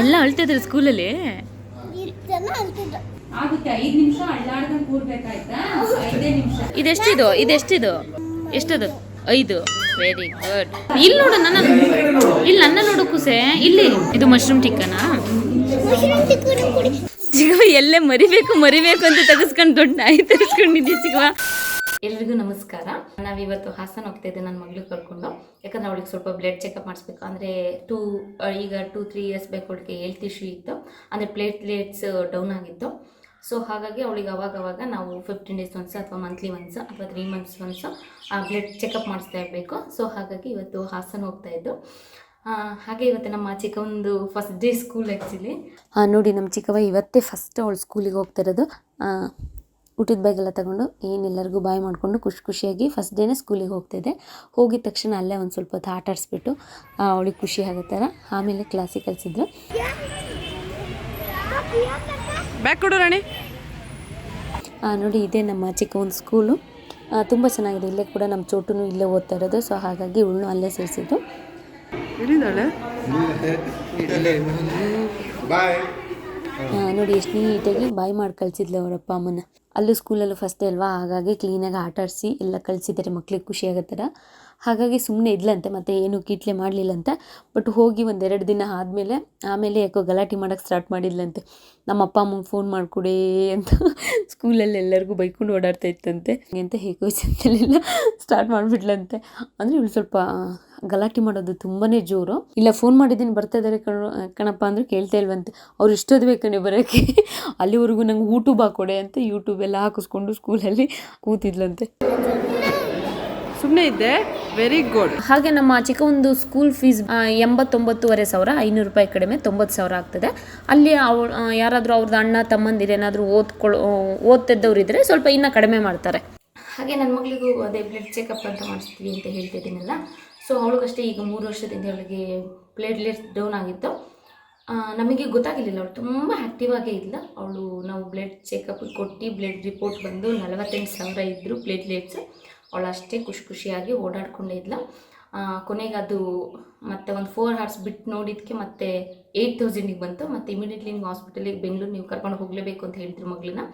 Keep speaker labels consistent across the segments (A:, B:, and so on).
A: ಎಲ್ಲ ಅಳ್ತಿದ್ರು ಸ್ಕೂಲಲ್ಲಿ. ಇದೆಷ್ಟಿದು ಎಷ್ಟದು 5. Very good. ಇಲ್ಲಿ ನೋಡು ನನ್ನ ನೋಡು ಕುಸೆ. ಇಲ್ಲಿ ಇದು ಮಶ್ರೂಮ್ ಟಿಕ್ಕನಾ? ಚಿಕ್ಕವ್ವ ಎಲ್ಲೇ ಮರಿಬೇಕು ಅಂತ ತೆಗೆಸ್ಕೊಂಡು ದೊಡ್ಡ ನಾಯಿ ತೆಗೆಸ್ಕೊಂಡಿದ್ದಿ ಚಿಕ್ಕವ್ವ. ಎಲ್ರಿಗೂ ನಮಸ್ಕಾರ. ನಾವಿವತ್ತು ಹಾಸನ ಹೋಗ್ತಾ ಇದ್ದೆ ನನ್ನ ಮಗಳು ಕರ್ಕೊಂಡು. ಯಾಕಂದ್ರೆ ಅವಳಿಗೆ ಸ್ವಲ್ಪ ಬ್ಲಡ್ ಚೆಕಪ್ ಮಾಡಿಸ್ಬೇಕು. ಅಂದರೆ ಈಗ 2-3 ಇಯರ್ಸ್ ಬೇಕು. ಅವಳಿಗೆ ಹೆಲ್ತ್ ಇಶ್ಯೂ ಇತ್ತು, ಅಂದರೆ ಪ್ಲೇಟ್ಲೆಟ್ಸ್ ಡೌನ್ ಆಗಿತ್ತು. ಸೊ ಹಾಗಾಗಿ ಅವಳಿಗೆ ಅವಾಗವಾಗ ನಾವು 15 ಡೇಸ್ ಒನ್ಸ್ ಅಥವಾ ಮಂತ್ಲಿ ಒನ್ಸ್ ಅಥವಾ 3 ಮಂತ್ಸ್ ಒನ್ಸ್ ಬ್ಲಡ್ ಚೆಕಪ್ ಮಾಡಿಸ್ತಾ ಇರಬೇಕು. ಸೊ ಹಾಗಾಗಿ ಇವತ್ತು ಹಾಸನ ಹೋಗ್ತಾ ಇದ್ದು. ಹಾಗೆ ಇವತ್ತು ನಮ್ಮ ಚಿಕ್ಕವಂದು ಫಸ್ಟ್ ಡೇ ಸ್ಕೂಲ್ ಆ್ಯಕ್ಚುಲಿ. ನೋಡಿ ನಮ್ಮ ಚಿಕ್ಕವ ಇವತ್ತೇ ಫಸ್ಟ್ ಅವಳು ಸ್ಕೂಲಿಗೆ ಹೋಗ್ತಾ ಇರೋದು. ಊಟದ ಬ್ಯಾಗೆಲ್ಲ ತಗೊಂಡು ಏನೆಲ್ಲರಿಗೂ ಬಾಯ್ ಮಾಡಿಕೊಂಡು ಖುಷಿಯಾಗಿ ಫಸ್ಟ್ ಡೇನೇ ಸ್ಕೂಲಿಗೆ ಹೋಗ್ತಾಯಿದ್ದೆ. ಹೋಗಿದ ತಕ್ಷಣ ಅಲ್ಲೇ ಒಂದು ಸ್ವಲ್ಪ ಹೊತ್ತು ಆಟ ಆಡಿಸ್ಬಿಟ್ಟು ಅವಳಿಗೆ ಖುಷಿ ಆಗೋ ಥರ ಆಮೇಲೆ ಕ್ಲಾಸಿಗೆ ಕಲಿಸಿದ್ರು.
B: ಬ್ಯಾಗ್ ಕೊಡು ರಾಣಿ.
A: ನೋಡಿ ಇದೇ ನಮ್ಮ ಚಿಕ್ಕ ಒಂದು ಸ್ಕೂಲು. ತುಂಬ ಚೆನ್ನಾಗಿದೆ. ಇಲ್ಲೇ ಕೂಡ ನಮ್ಮ ಚೋಟುನು ಇಲ್ಲೇ ಓದ್ತಾ ಇರೋದು. ಸೊ ಹಾಗಾಗಿ ಇವಳನ್ನು ಅಲ್ಲೇ ಸೇರಿಸಿದ್ದು. ನೋಡಿ ಎಷ್ಟು ನೀಟಾಗಿ ಬಾಯ್ ಮಾಡಿ ಕಳಿಸಿದ್ಲು ಅವರಪ್ಪ ಅಮ್ಮನ. ಅಲ್ಲೂ ಸ್ಕೂಲಲ್ಲೂ ಫಸ್ಟ್ ಡೇ ಅಲ್ವಾ, ಹಾಗಾಗಿ ಕ್ಲೀನಾಗಿ ಆಟ ಆಡಿಸಿ ಎಲ್ಲ ಕಳಿಸಿದ್ದಾರೆ ಮಕ್ಳಿಗೆ ಖುಷಿ ಆಗೋ ಥರ. ಹಾಗಾಗಿ ಸುಮ್ಮನೆ ಇದ್ಲಂತೆ, ಮತ್ತು ಏನು ಕೀಟ್ಲೆ ಮಾಡಲಿಲ್ಲಂತೆ. ಬಟ್ ಹೋಗಿ 1-2 ದಿನ ಆಮೇಲೆ ಯಾಕೋ ಗಲಾಟೆ ಮಾಡೋಕ್ಕೆ ಸ್ಟಾರ್ಟ್ ಮಾಡಿದ್ಲಂತೆ. ನಮ್ಮ ಅಪ್ಪ ಅಮ್ಮಂಗೆ ಫೋನ್ ಮಾಡಿಕೊಡೇ ಅಂತ ಸ್ಕೂಲಲ್ಲಿ ಎಲ್ಲರಿಗೂ ಬೈಕೊಂಡು ಓಡಾಡ್ತಾ ಇತ್ತಂತೆ. ಅಂತ ಹೇಗೋ ಚಿಂತೆಲ್ಲ ಸ್ಟಾರ್ಟ್ ಮಾಡಿಬಿಡ್ಲಂತೆ. ಅಂದರೆ ಇವಳು ಸ್ವಲ್ಪ ಗಲಾಟೆ ಮಾಡೋದು ತುಂಬಾ ಜೋರು. ಇಲ್ಲ ಫೋನ್ ಮಾಡಿದ್ದೀನಿ ಬರ್ತಾ ಇದ್ದಾರೆ ಕಣಪ್ಪ ಅಂದರೆ ಕೇಳ್ತಾ ಇಲ್ವಂತೆ. ಅವ್ರು ಇಷ್ಟೊತ್ತು ಬೇಕನೆ ಬರೋಕ್ಕೆ, ಅಲ್ಲಿವರೆಗೂ ನಂಗೆ ಯೂಟ್ಯೂಬ್ ಹಾಕೊಡೆ ಅಂತ ಯೂಟ್ಯೂಬ್ ಎಲ್ಲ ಹಾಕಿಸ್ಕೊಂಡು ಸ್ಕೂಲಲ್ಲಿ ಕೂತಿದ್ಲಂತೆ.
B: ಸುಮ್ಮನೆ ಇದ್ದೆ. Very good.
A: ಹಾಗೆ ನಮ್ಮ ಚಿಕ್ಕ ಒಂದು ಸ್ಕೂಲ್ ಫೀಸ್ 89,500, 500 ರೂಪಾಯಿ ಕಡಿಮೆ 90,000 ಆಗ್ತದೆ. ಅಲ್ಲಿ ಯಾರಾದರೂ ಅವ್ರದ್ದು ಅಣ್ಣ ತಮ್ಮಂದಿರು ಏನಾದರೂ ಓದ್ತಿದ್ದವ್ರು ಇದ್ದರೆ ಸ್ವಲ್ಪ ಇನ್ನೂ ಕಡಿಮೆ ಮಾಡ್ತಾರೆ. ಹಾಗೆ ನನ್ನ ಮಗಳಿಗೂ ಅದೇ ಬ್ಲಡ್ ಚೆಕಪ್ ಅಂತ ಮಾಡಿಸ್ತೀವಿ ಅಂತ ಹೇಳ್ತಿದ್ದೀನಲ್ಲ. ಸೊ ಅವಳಿಗಷ್ಟೇ ಈಗ 3 ವರ್ಷದಿಂದ ಅವಳಿಗೆ ಪ್ಲೇಟ್ಲೆಟ್ಸ್ ಡೌನ್ ಆಗಿತ್ತು. ನಮಗೆ ಗೊತ್ತಾಗಿರಲಿಲ್ಲ, ಅವಳು ತುಂಬ ಆ್ಯಕ್ಟಿವ್ ಆಗೇ ಇಲ್ಲ ಅವಳು. ನಾವು ಬ್ಲಡ್ ಚೆಕಪ್ ಕೊಟ್ಟು ಬ್ಲಡ್ ರಿಪೋರ್ಟ್ ಬಂದು 48,000 ಇದ್ದರು ಪ್ಲೇಟ್ಲೆಟ್ಸ್. ಅವಳು ಅಷ್ಟೇ ಖುಷಿಯಾಗಿ ಓಡಾಡ್ಕೊಂಡೇ ಇದ್ಲ. ಕೊನೆಗೆ ಅದು ಮತ್ತೆ ಒಂದು 4 hours ಬಿಟ್ಟು ನೋಡಿದ್ದಕ್ಕೆ ಮತ್ತೆ 8,000ಗೆ ಬಂತು. ಮತ್ತು ಇಮಿಡಿಯೇಟ್ಲಿ ನೀವು ಹಾಸ್ಪಿಟಲಿಗೆ ಬೆಂಗಳೂರು ನೀವು ಕರ್ಕೊಂಡು ಹೋಗಲೇಬೇಕು ಅಂತ ಹೇಳಿದ್ರು ಮಗಳನ್ನ.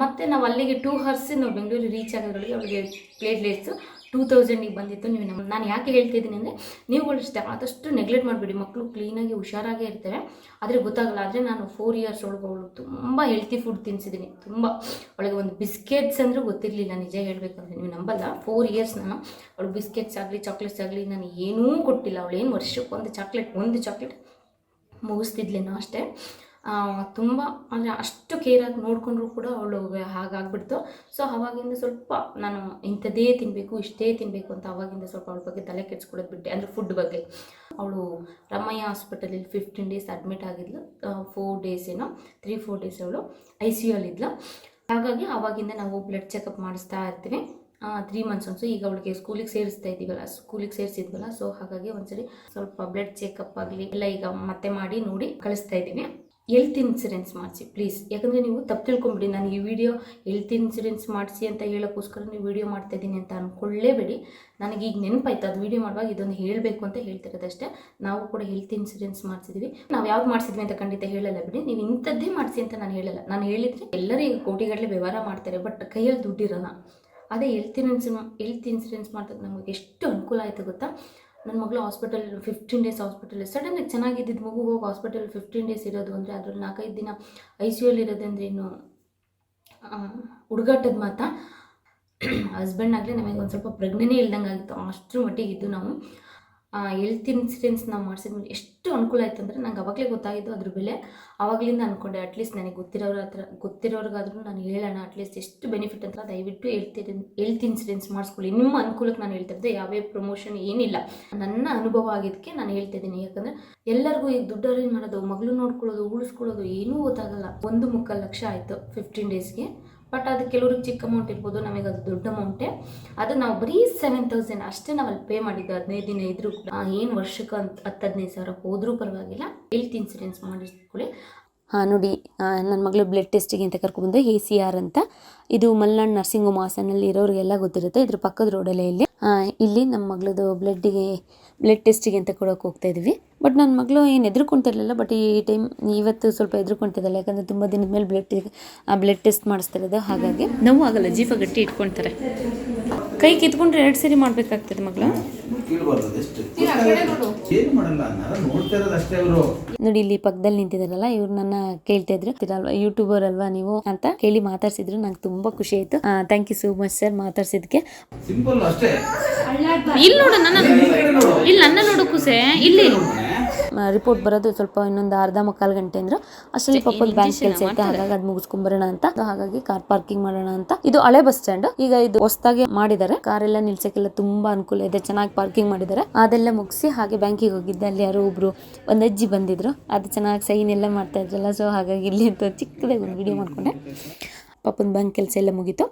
A: ಮತ್ತು ನಾವು ಅಲ್ಲಿಗೆ 2 hours ನಾವು ಬೆಂಗಳೂರಿಗೆ ರೀಚ್ ಆಗೋದ್ರೊಳಗೆ ಅವಳಿಗೆ ಪ್ಲೇಟ್ಲೆಟ್ಸು 2,000ಗೆ ಬಂದಿತ್ತು. ನಾನು ಯಾಕೆ ಹೇಳ್ತಿದ್ದೀನಿ ಅಂದರೆ, ನೀವುಗಳು ಇಷ್ಟ ಆದಷ್ಟು ನೆಗ್ಲೆಕ್ಟ್ ಮಾಡಿಬಿಡಿ. ಮಕ್ಕಳು ಕ್ಲೀನಾಗಿ ಹುಷಾರಾಗೇ ಇರ್ತಾರೆ, ಆದರೆ ಗೊತ್ತಾಗಲ್ಲ. ಆದರೆ ನಾನು 4 years ಒಳಗೆ ಅವಳು ತುಂಬ ಹೆಲ್ತಿ ಫುಡ್ ತಿನ್ನಿಸಿದ್ದೀನಿ. ತುಂಬ ಅವಳಿಗೆ ಒಂದು ಬಿಸ್ಕೆಟ್ಸ್ ಅಂದರೂ ಗೊತ್ತಿರಲಿಲ್ಲ, ನಿಜ ಹೇಳಬೇಕಂದ್ರೆ ನೀವು ನಂಬಲ್ಲ. 4 years ನಾನು ಅವಳು ಬಿಸ್ಕೆಟ್ಸ್ ಆಗಲಿ ಚಾಕ್ಲೇಟ್ಸ್ ಆಗಲಿ ನಾನು ಏನೂ ಕೊಟ್ಟಿಲ್ಲ. ಅವಳೇನು ವರ್ಷಕ್ಕೆ ಒಂದು ಚಾಕ್ಲೇಟ್ ಮುಗಿಸ್ತಿದ್ಲೇನೋ ಅಷ್ಟೇ. ತುಂಬ ಅಂದರೆ ಅಷ್ಟು ಕೇರಾಗಿ ನೋಡಿಕೊಂಡ್ರು ಕೂಡ ಅವಳು ಹಾಗಾಗ್ಬಿಡ್ತು. ಸೊ ಆವಾಗಿಂದ ಸ್ವಲ್ಪ ನಾನು ಇಂಥದ್ದೇ ತಿನ್ನಬೇಕು, ಇಷ್ಟೇ ತಿನ್ನಬೇಕು ಅಂತ ಆವಾಗಿಂದ ಸ್ವಲ್ಪ ಅವಳ ಬಗ್ಗೆ ತಲೆ ಕೆಡ್ಸ್ಕೊಳ್ಳೋದು ಬಿಟ್ಟೆ. ಅಂದರೆ ಫುಡ್ ಬಗ್ಗೆ. ಅವಳು ರಮಯ್ಯ ಹಾಸ್ಪಿಟಲಲ್ಲಿ 15 days ಅಡ್ಮಿಟ್ ಆಗಿದ್ಲು. 4 days ಏನೋ 3-4 days ಅವಳು ICU ಅಲ್ಲಿದ್ಲು. ಹಾಗಾಗಿ ಆವಾಗಿಂದ ನಾವು ಬ್ಲಡ್ ಚೆಕಪ್ ಮಾಡಿಸ್ತಾ ಇರ್ತೀವಿ 3 months ಒನ್ಸು. ಈಗ ಅವಳಿಗೆ ಸ್ಕೂಲಿಗೆ ಸೇರಿಸಿದ್ವಲ್ಲ. ಸೊ ಹಾಗಾಗಿ ಒಂದ್ಸರಿ ಸ್ವಲ್ಪ ಬ್ಲಡ್ ಚೆಕಪ್ ಆಗಲಿ ಎಲ್ಲ ಈಗ ಮತ್ತೆ ಮಾಡಿ ನೋಡಿ ಕಳಿಸ್ತಾ ಇದ್ದೀನಿ. ಹೆಲ್ತ್ ಇನ್ಸೂರೆನ್ಸ್ ಮಾಡಿಸಿ ಪ್ಲೀಸ್. ಯಾಕಂದರೆ ನೀವು ತಪ್ಪು ತಿಳ್ಕೊಂಬಿಡಿ, ನಾನು ಈ ವಿಡಿಯೋ ಹೆಲ್ತ್ ಇನ್ಸೂರೆನ್ಸ್ ಮಾಡಿಸಿ ಅಂತ ಹೇಳೋಕ್ಕೋಸ್ಕರ ನೀವು ವಿಡಿಯೋ ಮಾಡ್ತಾಯಿದ್ದೀನಿ ಅಂತ ಅಂದ್ಕೊಳ್ಳೇಬೇಡಿ. ನನಗೀಗ ನೆನಪಾಯ್ತು ಅದು ವಿಡಿಯೋ ಮಾಡುವಾಗ ಇದೊಂದು ಹೇಳಬೇಕು ಅಂತ ಹೇಳ್ತಿರೋದಷ್ಟೇ. ನಾವು ಕೂಡ ಹೆಲ್ತ್ ಇನ್ಸೂರೆನ್ಸ್ ಮಾಡಿಸಿದ್ವಿ. ನಾವು ಯಾವ್ದು ಮಾಡಿಸಿದ್ವಿ ಅಂತ ಖಂಡಿತ ಹೇಳಲ್ಲ ಬಿಡಿ. ನೀವು ಇಂಥದ್ದೇ ಮಾಡಿಸಿ ಅಂತ ನಾನು ಹೇಳಲ್ಲ. ನಾನು ಹೇಳಿದರೆ ಎಲ್ಲರೂ ಈಗ ಕೋಟಿಗಟ್ಟಲೆ ವ್ಯವಹಾರ ಮಾಡ್ತಾರೆ, ಬಟ್ ಕೈಯಲ್ಲಿ ದುಡ್ಡಿರೋಲ್ಲ. ಅದೇ ಹೆಲ್ತ್ ಇನ್ಸೂರೆನ್ಸ್ ಮಾಡಿದಾಗ ನಮಗೆ ಎಷ್ಟು ಅನುಕೂಲ ಆಯಿತು ಗೊತ್ತಾ. ನನ್ನ ಮಗಳು 15 days ಹಾಸ್ಪಿಟಲ್ ಸಡನ್ನಾಗಿ ಚೆನ್ನಾಗಿದ್ದಿದ್ದು ಮಗು ಹೋಗಿ ಹಾಸ್ಪಿಟಲ್ 15 days ಇರೋದು ಅಂದರೆ ಅದರಲ್ಲಿ 4-5 ದಿನ ICU ಇರೋದಂದ್ರೆ ಇನ್ನು ಹುಡುಗಾಟದ ಮಾತಾ. ಹಸ್ಬೆಂಡ್ ಆಗಲಿ ನಮಗೆ ಒಂದು ಸ್ವಲ್ಪ ಪ್ರಜ್ಞೆನೇ ಇಲ್ದಂಗೆ ಆಗಿತ್ತು. ಅಷ್ಟರ ಮಟ್ಟಿಗಿದ್ದು ನಾವು ಹೆಲ್ತ್ ಇನ್ಸೂರೆನ್ಸ್ ನಾವು ಮಾಡಿಸಿದ್ಮೇಲೆ ಎಷ್ಟು ಅನುಕೂಲ ಆಯಿತು ಅಂದರೆ ನಂಗೆ ಅವಾಗಲೇ ಗೊತ್ತಾಗಿದ್ದು ಅದ್ರ ಬೆಲೆ. ಆವಾಗಲಿಂದ ಅಂದ್ಕೊಂಡೆ ಅಟ್ಲೀಸ್ಟ್ ನನಗೆ ಗೊತ್ತಿರೋರಿಗಾದ್ರೂ ನಾನು ಹೇಳೋಣ ಅಟ್ಲೀಸ್ಟ್ ಎಷ್ಟು ಬೆನಿಫಿಟ್ ಅಂತ. ದಯವಿಟ್ಟು ಹೆಲ್ತ್ ಇನ್ಸೂರೆನ್ಸ್ ಮಾಡಿಸ್ಕೊಳ್ಳಿ. ನಿಮ್ಮ ಅನುಕೂಲಕ್ಕೆ ನಾನು ಹೇಳ್ತಾ ಇದ್ದೆ, ಯಾವೇ ಪ್ರಮೋಷನ್ ಏನಿಲ್ಲ, ನನ್ನ ಅನುಭವ ಆಗಿದ್ದಕ್ಕೆ ನಾನು ಹೇಳ್ತಿದ್ದೀನಿ. ಯಾಕಂದರೆ ಎಲ್ಲರಿಗೂ ಈಗ ದುಡ್ಡು ಅರೇಂಜ್ ಮಾಡೋದು, ಮಗಳು ನೋಡ್ಕೊಳ್ಳೋದು, ಉಳಿಸ್ಕೊಳ್ಳೋದು ಏನೂ ಗೊತ್ತಾಗಲ್ಲ. 1-3 ಲಕ್ಷ ಆಯಿತು 15 daysಗೆ. ಬಟ್ ಅದು ಕೆಲವ್ರಿಗೆ ಚಿಕ್ಕ ಅಮೌಂಟ್ ಇರ್ಬೋದು, ನಮಗೆ ಅದು ದೊಡ್ಡ ಅಮೌಂಟೇ. ಅದು ನಾವು ಬರೀ 7,000 ಅಷ್ಟೇ ನಾವು ಅಲ್ಲಿ ಪೇ ಮಾಡಿದ್ದು. 15 ದಿನ ಇದ್ರೂ ಕೂಡ ಏನು ವರ್ಷಕ್ಕೆ 10-15,000 ಹೋದರೂ ಪರವಾಗಿಲ್ಲ, ಹೆಲ್ತ್ ಇನ್ಸೂರೆನ್ಸ್ ಮಾಡಿಸ್ಕೊಳ್ಳಿ. ನೋಡಿ ನನ್ನ ಮಗಳು ಬ್ಲಡ್ ಟೆಸ್ಟಿಗೆ ಅಂತ ಕರ್ಕೊಂಡ್ಬಂದೆ. ACR ಅಂತ. ಇದು ಮಲ್ನಾಡ್ ನರ್ಸಿಂಗ್ ಹೋಮ್ ಹಾಸನಲ್ಲಿ ಇರೋರಿಗೆಲ್ಲ ಗೊತ್ತಿರುತ್ತೆ. ಇದ್ರ ಪಕ್ಕದ ರೋಡಲ್ಲೇ ಇಲ್ಲಿ ಇಲ್ಲಿ ನಮ್ಮ ಮಗಳದು ಬ್ಲಡ್ ಟೆಸ್ಟಿಗೆ ಅಂತ ಕೊಡೋಕೆ ಹೋಗ್ತಾ ಇದ್ವಿ. ಬಟ್ ನನ್ನ ಮಗಳು ಏನು ಹೆದರ್ಕೊಂತಿರ್ಲಿಲ್ಲ, ಬಟ್ ಈ ಟೈಮ್ ಇವತ್ತು ಸ್ವಲ್ಪ ಹೆದರ್ಕೊಂತಿದ್ದಲ್ಲ, ಯಾಕಂದರೆ ತುಂಬ ದಿನದ ಮೇಲೆ ಬ್ಲಡ್ ಟೆಸ್ಟ್ ಮಾಡಿಸ್ತಾ ಇರೋದು, ಹಾಗಾಗಿ ನೋವು ಆಗಲ್ಲ, ಜೀವ ಗಟ್ಟಿ ಇಟ್ಕೊಳ್ತಾರೆ. ಕೈ ಕಿತ್ಕೊಂಡ್ರೆ 2 ಸರಿ ಮಾಡಬೇಕಾಗ್ತದೆ ಮಗಳು. ನೋಡಿ ಇಲ್ಲಿ ಪಕ್ಕದಲ್ಲಿ ನಿಂತಿದಾರಲ್ಲ, ಇವ್ರು ನನ್ನ ಕೇಳ್ತಾ ಇದ್ರು, ಯೂಟ್ಯೂಬರ್ ಅಲ್ವಾ ನೀವು ಅಂತ ಕೇಳಿ ಮಾತಾಡ್ಸಿದ್ರು. ನಂಗೆ ತುಂಬಾ ಖುಷಿ ಆಯ್ತು. Thank you so much sir ಮಾತಾಡ್ಸಿದ್ಕೆ. ಇಲ್ಲಿ ನೋಡು ನನ್ನ ನೋಡು ಕುಸೆ, ಇಲ್ಲಿ ರಿಪೋರ್ಟ್ ಬರೋದು ಸ್ವಲ್ಪ ಇನ್ನೊಂದು ಅರ್ಧ ಮುಕ್ಕಾಲು ಗಂಟೆ ಅಂದ್ರು. ಅಷ್ಟರಲ್ಲಿ ಪಾಪದ ಬ್ಯಾಂಕ್ ಕೆಲಸ ಐತೆ, ಹಾಗಾಗಿ ಅದು ಮುಗಿಸ್ಕೊಂಬರೋಣ ಅಂತ, ಹಾಗಾಗಿ ಕಾರ್ ಪಾರ್ಕಿಂಗ್ ಮಾಡೋಣ ಅಂತ. ಇದು ಹಳೆ ಬಸ್ ಸ್ಟ್ಯಾಂಡ್, ಈಗ ಇದು ಹೊಸದಾಗಿ ಮಾಡಿದ್ದಾರೆ. ಕಾರೆಲ್ಲ ನಿಲ್ಸಕ್ಕೆಲ್ಲ ತುಂಬಾ ಅನುಕೂಲ ಇದೆ, ಚೆನ್ನಾಗಿ ಪಾರ್ಕಿಂಗ್ ಮಾಡಿದ್ದಾರೆ. ಅದೆಲ್ಲ ಮುಗಿಸಿ ಹಾಗೆ ಬ್ಯಾಂಕಿಗೆ ಹೋಗಿದ್ದೆ. ಅಲ್ಲಿ ಯಾರೋ ಒಬ್ರು ಒಂದು ಅಜ್ಜಿ ಬಂದಿದ್ರು, ಅದು ಚೆನ್ನಾಗಿ ಸೈನ್ ಎಲ್ಲ ಮಾಡ್ತಾ ಇದ್ರಲ್ಲ, ಸೊ ಹಾಗಾಗಿ ಇಲ್ಲಿ ಅಂತ ಚಿಕ್ಕದಾಗಿ ಒಂದು ವಿಡಿಯೋ ಮಾಡ್ಕೊಂಡೆ. ಪಾಪದ ಬ್ಯಾಂಕ್ ಕೆಲಸ ಎಲ್ಲ ಮುಗೀತು.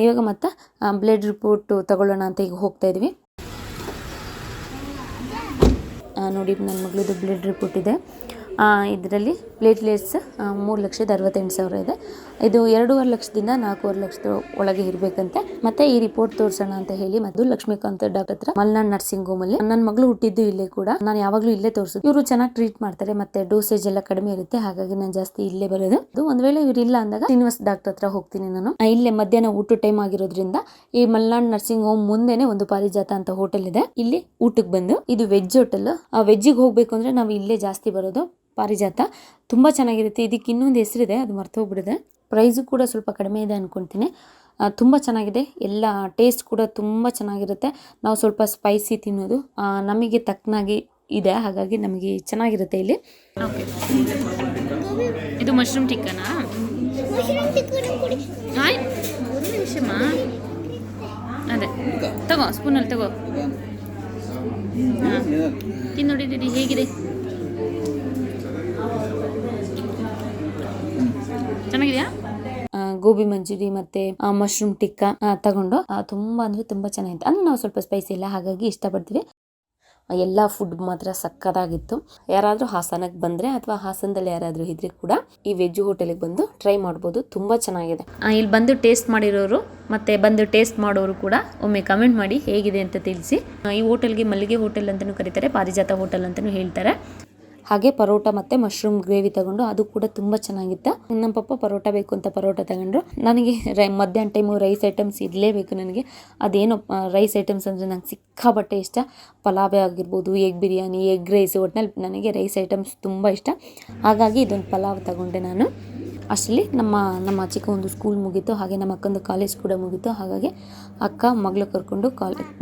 A: ಇವಾಗ ಮತ್ತೆ ಬ್ಲಡ್ ರಿಪೋರ್ಟ್ ತಗೊಳ್ಳೋಣ ಅಂತ ಈಗ ಹೋಗ್ತಾ ಇದ್ವಿ. ನೋಡಿ ನನ್ನ ಮಗಳದ್ದು ಬ್ಲಡ್ ರಿಪೋರ್ಟ್ ಇದೆ. ಇದರಲ್ಲಿ ಪ್ಲೇಟ್ಲೆಟ್ಸ್ 3,68,000 ಇದೆ. ಇದು 2.5 ಲಕ್ಷದಿಂದ 4.5 ಲಕ್ಷದ ಒಳಗೆ ಇರಬೇಕಂತೆ. ಮತ್ತೆ ಈ ರಿಪೋರ್ಟ್ ತೋರಿಸೋಣ ಅಂತ ಹೇಳಿ ಮತ್ತು ಲಕ್ಷ್ಮೀಕಾಂತ್ ಡಾಕ್ಟರ್ ಹತ್ರ ಮಲ್ನಾಡ್ ನರ್ಸಿಂಗ್ ಹೋಮ್ ಅಲ್ಲಿ. ನನ್ನ ಮಗಳು ಹುಟ್ಟಿದ್ದು ಇಲ್ಲೇ ಕೂಡ, ನಾನು ಯಾವಾಗಲೂ ಇಲ್ಲೇ ತೋರಿಸೋದು. ಇವರು ಚೆನ್ನಾಗಿ ಟ್ರೀಟ್ ಮಾಡ್ತಾರೆ, ಮತ್ತೆ ಡೋಸೇಜ್ ಎಲ್ಲ ಕಡಿಮೆ ಇರುತ್ತೆ, ಹಾಗಾಗಿ ನಾನು ಜಾಸ್ತಿ ಇಲ್ಲೇ ಬರೋದು. ಒಂದು ವೇಳೆ ಇವ್ರು ಇಲ್ಲ ಅಂದಾಗ ಶ್ರೀನಿವಾಸ್ ಡಾಕ್ಟರ್ ಹತ್ರ ಹೋಗ್ತೀನಿ ನಾನು. ಇಲ್ಲೇ ಮಧ್ಯಾಹ್ನ ಊಟ ಟೈಮ್ ಆಗಿರೋದ್ರಿಂದ ಈ ಮಲ್ನಾಡ್ ನರ್ಸಿಂಗ್ ಹೋಮ್ ಮುಂದೆನೆ ಒಂದು ಪಾರಿಜಾತ ಅಂತ ಹೋಟೆಲ್ ಇದೆ. ಇಲ್ಲಿ ಊಟಕ್ಕೆ ಬಂದು, ಇದು ವೆಜ್ ಹೋಟೆಲ್. ಆ ವೆಜ್ಜಿಗೆ ಹೋಗ್ಬೇಕು ಅಂದ್ರೆ ನಾವು ಇಲ್ಲೇ ಜಾಸ್ತಿ ಬರೋದು. ಪಾರಿಜಾತ ತುಂಬಾ ಚೆನ್ನಾಗಿರುತ್ತೆ. ಇದಕ್ಕೆ ಇನ್ನೊಂದು ಹೆಸರಿದೆ, ಅದು ಮರ್ತೋಗ್ಬಿಡಿದೆ. ಪ್ರೈಸು ಕೂಡ ಸ್ವಲ್ಪ ಕಡಿಮೆ ಇದೆ ಅನ್ಕೊಂತೀನಿ. ತುಂಬ ಚೆನ್ನಾಗಿದೆ, ಎಲ್ಲ ಟೇಸ್ಟ್ ಕೂಡ ತುಂಬ ಚೆನ್ನಾಗಿರುತ್ತೆ. ನಾವು ಸ್ವಲ್ಪ ಸ್ಪೈಸಿ ತಿನ್ನೋದು ನಮಗೆ ತಕ್ಕನಾಗಿ ಇದೆ, ಹಾಗಾಗಿ ನಮಗೆ ಚೆನ್ನಾಗಿರುತ್ತೆ ಇಲ್ಲಿ. ಇದು ಮಶ್ರೂಮ್ ಟಿಕ್ಕನಾ? ಒಂದು ನಿಮಿಷಮ್ಮ, ಅದೇ ತಗೋ, ಸ್ಪೂನಲ್ಲಿ ತಗೋ, ತಿನ್ನೋಡಿ ಹೇಗಿದೆ, ಚೆನ್ನಾಗಿದೆಯಾ? ಗೋಬಿ ಮಂಚೂರಿ ಮತ್ತೆ ಮಶ್ರೂಮ್ ಟಿಕ್ಕಾ ತಗೊಂಡು ತುಂಬಾ ಅಂದ್ರೆ ತುಂಬಾ ಚೆನ್ನಾಗಿತ್ತು. ಅಂದ್ರೆ ನಾವು ಸ್ವಲ್ಪ ಸ್ಪೈಸಿ ಇಲ್ಲ, ಹಾಗಾಗಿ ಇಷ್ಟಪಡ್ತೀವಿ. ಎಲ್ಲ ಫುಡ್ ಮಾತ್ರ ಸಕ್ಕತ್ತಾಗಿತ್ತು. ಯಾರಾದರೂ ಹಾಸನಕ್ಕೆ ಬಂದರೆ ಅಥವಾ ಹಾಸನದಲ್ಲಿ ಯಾರಾದರೂ ಇದ್ರೆ ಕೂಡ ಈ ವೆಜ್ ಹೋಟೆಲಿಗೆ ಬಂದು ಟ್ರೈ ಮಾಡ್ಬೋದು, ತುಂಬ ಚೆನ್ನಾಗಿದೆ. ಇಲ್ಲಿ ಬಂದು ಟೇಸ್ಟ್ ಮಾಡಿರೋರು ಮತ್ತೆ ಬಂದು ಟೇಸ್ಟ್ ಮಾಡೋರು ಕೂಡ ಒಮ್ಮೆ ಕಮೆಂಟ್ ಮಾಡಿ ಹೇಗಿದೆ ಅಂತ ತಿಳಿಸಿ. ಈ ಹೋಟೆಲ್ಗೆ ಮಲ್ಲಿಗೆ ಹೋಟೆಲ್ ಅಂತಲೂ ಕರೀತಾರೆ, ಪಾರಿಜಾತ ಹೋಟೆಲ್ ಅಂತಲೂ ಹೇಳ್ತಾರೆ. ಹಾಗೆ ಪರೋಟ ಮತ್ತು ಮಶ್ರೂಮ್ ಗ್ರೇವಿ ತಗೊಂಡು, ಅದು ಕೂಡ ತುಂಬ ಚೆನ್ನಾಗಿತ್ತು. ನಮ್ಮ ಪಪ್ಪ ಪರೋಟ ಬೇಕು ಅಂತ ಪರೋಟ ತಗೊಂಡ್ರು. ನನಗೆ ಮಧ್ಯಾಹ್ನ ಟೈಮು ರೈಸ್ ಐಟಮ್ಸ್ ಇರಲೇಬೇಕು ನನಗೆ. ಅದೇನೋ ರೈಸ್ ಐಟಮ್ಸ್ ಅಂದರೆ ನಂಗೆ ಸಿಕ್ಕಾಬಟ್ಟೆ ಇಷ್ಟ. ಪಲಾವೇ ಆಗಿರ್ಬೋದು, ಎಗ್ ಬಿರಿಯಾನಿ, ಎಗ್ ರೈಸ್, ಒಟ್ಟಿನಲ್ಲಿ ನನಗೆ ರೈಸ್ ಐಟಮ್ಸ್ ತುಂಬ ಇಷ್ಟ. ಹಾಗಾಗಿ ಇದೊಂದು ಪಲಾವ್ ತಗೊಂಡೆ ನಾನು. ಅಷ್ಟರಲ್ಲಿ ನಮ್ಮ ಚಿಕ್ಕ ಒಂದು ಸ್ಕೂಲ್ ಮುಗೀತು, ಹಾಗೆ ನಮ್ಮ ಅಕ್ಕಂದು ಕಾಲೇಜ್ ಕೂಡ ಮುಗೀತು. ಹಾಗಾಗಿ ಅಕ್ಕ ಮಗಳು ಕರ್ಕೊಂಡು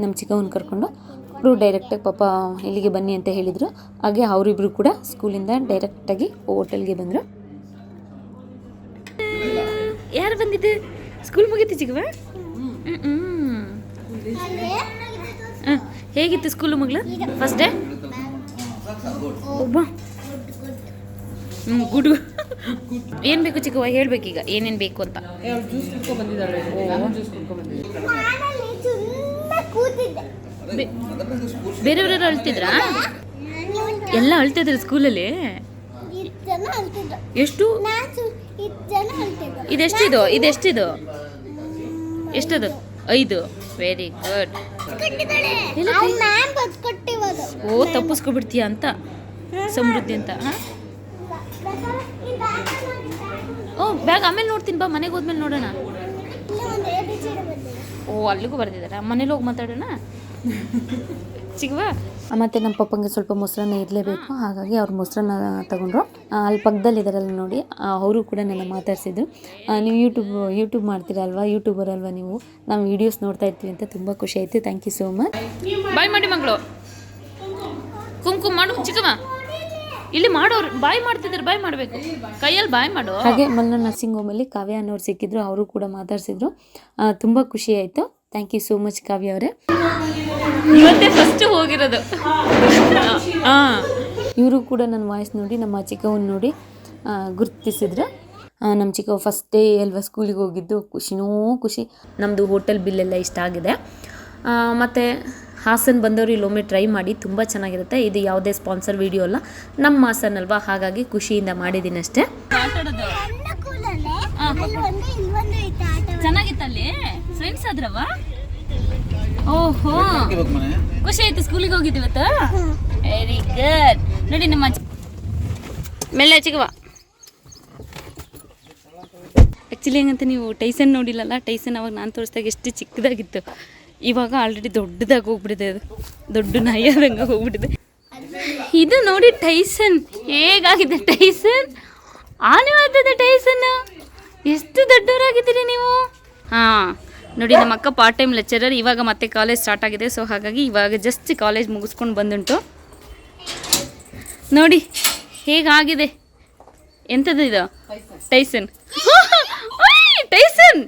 A: ನಮ್ಮ ಚಿಕ್ಕವನ್ನ ಕರ್ಕೊಂಡು ಅವರು ಡೈರೆಕ್ಟಾಗಿ ಪಾಪ ಇಲ್ಲಿಗೆ ಬನ್ನಿ ಅಂತ ಹೇಳಿದರು. ಹಾಗೆ ಅವರಿಬ್ಬರು ಕೂಡ ಸ್ಕೂಲಿಂದ ಡೈರೆಕ್ಟಾಗಿ ಹೋಟೆಲ್ಗೆ ಬಂದರು. ಯಾರು ಬಂದಿದ್ದು? ಸ್ಕೂಲ್ ಮುಗೀತು ಚಿಕ್ಕವ? ಹೇಗಿತ್ತು ಸ್ಕೂಲು ಮಗಳು ಫಸ್ಟ್ ಡೇ? ಒಬ್ಬ ಗುಡ್. ಏನು ಬೇಕು ಚಿಕ್ಕವ, ಹೇಳ್ಬೇಕೀಗ ಏನೇನು ಬೇಕು ಅಂತ. ಬೇರೆಯವ್ರು ಅಳ್ತಿದ್ರಾ? ಎಲ್ಲ ಅಳ್ತಿದ್ರು ಸ್ಕೂಲಲ್ಲಿ? ಎಷ್ಟು? ಇದೆಷ್ಟಿದು? ಎಷ್ಟದು? 5. Very good. ಓ, ತಪ್ಪಿಸ್ಕೊಬಿಡ್ತೀಯ ಅಂತ, ಸಮೃದ್ಧಿ ಅಂತ. ಓ, ಬ್ಯಾಗ್ ಆಮೇಲೆ ನೋಡ್ತೀನಿ ಬಾ, ಮನೆಗೆ ಹೋದ್ಮೇಲೆ ನೋಡೋಣ. ಓ, ಅಲ್ಲಿಗೂ ಬರ್ತಿದ್ದಾರಾ? ಮನೇಲಿ ಹೋಗಿ ಮಾತಾಡೋಣ ಚಿಕ್ಕವಾ. ಮತ್ತು ನಮ್ಮ ಪಪ್ಪಂಗೆ ಸ್ವಲ್ಪ ಮೊಸರನ್ನ ಇರಲೇಬೇಕು, ಹಾಗಾಗಿ ಅವ್ರು ಮೊಸರನ್ನ ತಗೊಂಡ್ರು. ಅಲ್ಲಿ ಪಕ್ಕದಲ್ಲಿ ಇದ್ದಾರಲ್ಲ ನೋಡಿ, ಅವರು ಕೂಡ ನನ್ನ ಮಾತಾಡ್ಸಿದ್ರು. ನೀವು ಯೂಟ್ಯೂಬ್ ಮಾಡ್ತೀರಲ್ವಾ, ಯೂಟ್ಯೂಬರ್ ಅಲ್ವಾ ನೀವು, ನಾವು ವೀಡಿಯೋಸ್ ನೋಡ್ತಾ ಇರ್ತೀವಿ ಅಂತ ತುಂಬ ಖುಷಿ ಆಯಿತು. Thank you so much. Bye ಮಾಡಿ ಮಗಳು, ಕುಂಕುಮ ಮಾಡು ಚಿಕ್ಕಮ್ಮ. ಇಲ್ಲಿ ಮಾಡೋರು ಬಾಯ್ ಮಾಡ್ತಿದ್ರು, ಬಾಯ್ ಮಾಡಬೇಕು, ಕೈಯಲ್ಲಿ ಬಾಯ್ ಮಾಡು. ಹಾಗೆ ಮಲ್ನಾಡ್ ನರ್ಸಿಂಗ್ ಹೋಮಲ್ಲಿ ಕಾವ್ಯ ಅನ್ನೋರು ಸಿಕ್ಕಿದ್ರು, ಅವರು ಕೂಡ ಮಾತಾಡ್ಸಿದ್ರು. ತುಂಬ ಖುಷಿ ಆಯಿತು. ಥ್ಯಾಂಕ್ ಯು ಸೋ ಮಚ್ ಕಾವ್ಯ ಅವರೇ. ಇವತ್ತೇ ಫಸ್ಟ್ ಹೋಗಿರೋದು. ಇವರು ಕೂಡ ನನ್ನ ವಾಯ್ಸ್ ನೋಡಿ, ನಮ್ಮ ಚಿಕ್ಕವನ್ನ ನೋಡಿ ಗುರುತಿಸಿದ್ರು. ನಮ್ಮ ಚಿಕ್ಕವ ಫಸ್ಟ್ ಡೇ ಅಲ್ವಾ ಸ್ಕೂಲಿಗೆ ಹೋಗಿದ್ದು, ಖುಷಿನೋ ಖುಷಿ. ನಮ್ಮದು ಹೋಟೆಲ್ ಬಿಲ್ಲೆಲ್ಲ ಇಷ್ಟ ಆಗಿದೆ. ಮತ್ತು ಹಾಸನ್ ಬಂದವರು ಇಲ್ಲೊಮ್ಮೆ ಟ್ರೈ ಮಾಡಿ, ತುಂಬ ಚೆನ್ನಾಗಿರುತ್ತೆ. ಇದು ಯಾವುದೇ ಸ್ಪಾನ್ಸರ್ ವಿಡಿಯೋ ಅಲ್ಲ, ನಮ್ಮ ಹಾಸನ್ ಅಲ್ವಾ, ಹಾಗಾಗಿ ಖುಷಿಯಿಂದ ಮಾಡಿದ್ದೀನಿ ಅಷ್ಟೇ. ಚೆನ್ನಾಗಿತ್ತಲ್ಲಿ ಫ್ರೆಂಡ್ಸ್ ಆದ್ರವ? ಓಹೋ ಖುಷಿ ಆಯ್ತು ಸ್ಕೂಲಿಗೆ ಹೋಗಿದ್ವಿ ಇವತ್ತು ವೆರಿ ಗುಡ್ ನೋಡಿ ನಮ್ಮ ಮೆಲ್ಲ ಚಿಕ್ಕವ್ವ ಆ್ಯಕ್ಚುಲಿ ಹೆಂಗಂತ ನೀವು ಟೈಸನ್ ನೋಡಿಲ್ಲಲ್ಲ ಟೈಸನ್ ಅವಾಗ ನಾನು ತೋರಿಸಿದಾಗ ಎಷ್ಟು ಚಿಕ್ಕದಾಗಿತ್ತು ಇವಾಗ ಆಲ್ರೆಡಿ ದೊಡ್ಡದಾಗಿ ಹೋಗ್ಬಿಟ್ಟಿದೆ ಅದು ದೊಡ್ಡ ನಾಯಿಯಾದಂಗೆ ಹೋಗ್ಬಿಟ್ಟಿದೆ ಇದು ನೋಡಿ ಟೈಸನ್ ಹೇಗಾಗಿದೆ ಟೈಸನ್ ಆನೆ ಆಗ್ತದೆ ಟೈಸನ್ ಎಷ್ಟು ದೊಡ್ಡವರಾಗಿದ್ದೀರಿ ನೀವು ಹಾಂ ನೋಡಿ ನಮ್ಮ ಅಕ್ಕ ಪಾರ್ಟ್ ಟೈಮ್ ಲೆಕ್ಚರರ್ ಇವಾಗ ಮತ್ತೆ ಕಾಲೇಜ್ ಸ್ಟಾರ್ಟ್ ಆಗಿದೆ ಸೊ ಹಾಗಾಗಿ ಇವಾಗ ಜಸ್ಟ್ ಕಾಲೇಜ್ ಮುಗಿಸ್ಕೊಂಡು ಬಂದುಂಟು ನೋಡಿ ಹೇಗಾಗಿದೆ ಎಂಥದ್ದು ಇದು ಟೈಸನ್ ಟೈಸನ್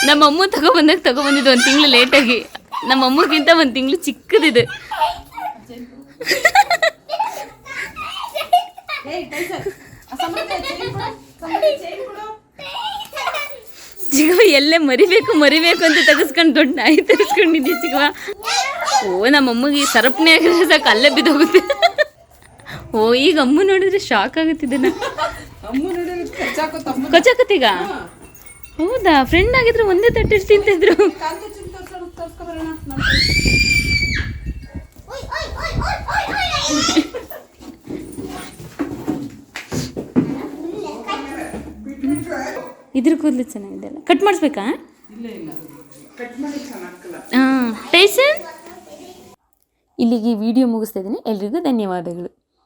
A: ನಮ್ಮ ಅಮ್ಮ ತಗೊಬಂದಿದ್ದು ಒಂದು ತಿಂಗಳು ಲೇಟಾಗಿ ನಮ್ಮ ಅಮ್ಮಗಿಂತ ಒಂದು ತಿಂಗಳು ಚಿಕ್ಕದಿದೆ ಚಿಕ್ಕವ ಎಲ್ಲೇ ಮರಿಬೇಕು ಅಂತ ತೆಗೆಸ್ಕೊಂಡು ದೊಡ್ಡ ನಾಯಿ ತೆಗೆಸ್ಕೊಂಡಿದ್ದೆ ಚಿಕ್ಕವ ಓ ನಮ್ಮ ಅಮ್ಮಗೆ ಸರಪಣಿ ಆಗಿದ್ರೆ ಸಾಕು ಅಲ್ಲೇ ಬಿದ್ದೋಗುತ್ತೆ ಓ ಈಗ ಅಮ್ಮ ನೋಡಿದ್ರೆ ಶಾಕ್ ಆಗುತ್ತಿದ್ದೆ ಕೊಚ್ಚಾಕತ್ತೀಗ ಹೌದಾ ಫ್ರೆಂಡ್ ಆಗಿದ್ರು ಒಂದೇ ತಟ್ಟೆ ತಿಂತಿದ್ರು ಇದ್ರ ಕೂದಲು ಚೆನ್ನಾಗಿದೆ ಅಲ್ಲ ಕಟ್ ಮಾಡಿಸ್ಬೇಕಾ ಹಾಂ ಟೈಸನ್ ಇಲ್ಲಿಗೆ ವಿಡಿಯೋ ಮುಗಿಸ್ತಾ ಇದ್ದೀನಿ ಎಲ್ರಿಗೂ ಧನ್ಯವಾದಗಳು